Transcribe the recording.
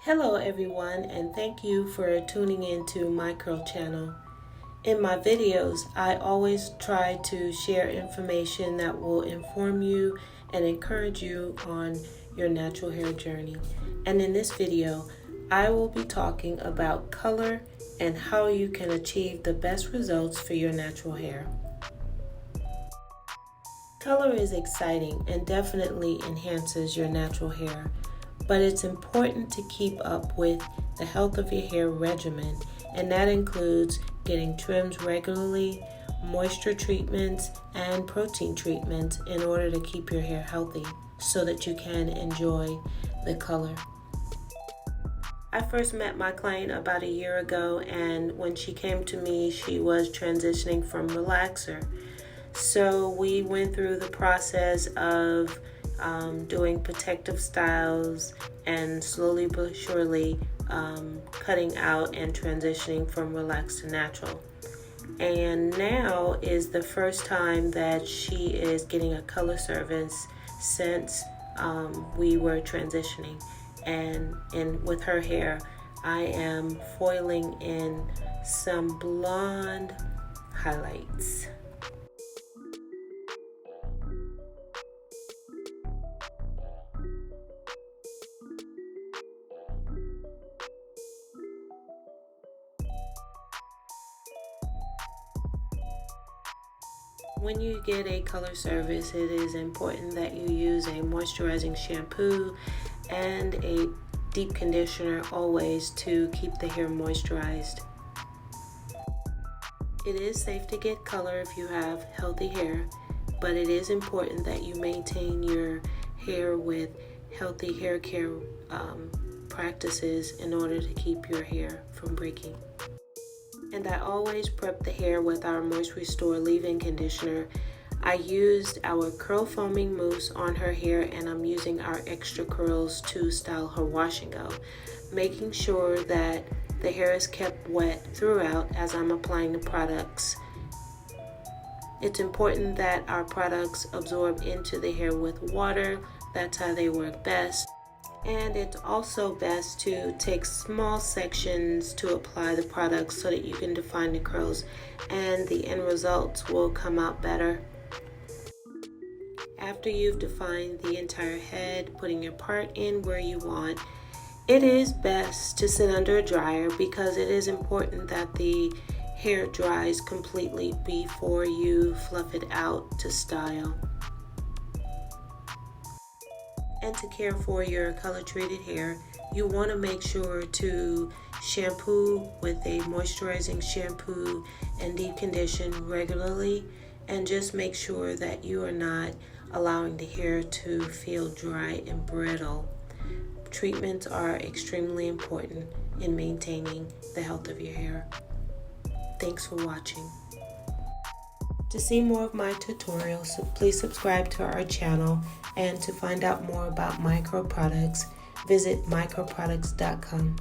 Hello everyone, and thank you for tuning into my Curl channel. In my videos, I always try to share information that will inform you and encourage you on your natural hair journey. And in this video, I will be talking about color and how you can achieve the best results for your natural hair. Color is exciting and definitely enhances your natural hair, but it's important to keep up with the health of your hair regimen, and that includes getting trims regularly, moisture treatments, and protein treatments in order to keep your hair healthy so that you can enjoy the color. I first met my client about a year ago, and when she came to me, she was transitioning from relaxer. So we went through the process of doing protective styles and slowly but surely cutting out and transitioning from relaxed to natural. And now is the first time that she is getting a color service since we were transitioning. And with her hair, I am foiling in some blonde highlights. When you get a color service, it is important that you use a moisturizing shampoo and a deep conditioner always to keep the hair moisturized. It is safe to get color if you have healthy hair, but it is important that you maintain your hair with healthy hair care practices in order to keep your hair from breaking. And I always prep the hair with our Moist Restore leave-in conditioner. I used our curl foaming mousse on her hair, and I'm using our extra curls to style her wash and go, making sure that the hair is kept wet throughout as I'm applying the products. It's important that our products absorb into the hair with water. That's how they work best. And it's also best to take small sections to apply the products so that you can define the curls and the end results will come out better. After you've defined the entire head, putting your part in where you want, it is best to sit under a dryer because it is important that the hair dries completely before you fluff it out to style. And to care for your color treated hair, you want to make sure to shampoo with a moisturizing shampoo and deep condition regularly, and just make sure that you are not allowing the hair to feel dry and brittle. Treatments are extremely important in maintaining the health of your hair. Thanks for watching. To see more of my tutorials, please subscribe to our channel, and to find out more about micro products, visit microproducts.com.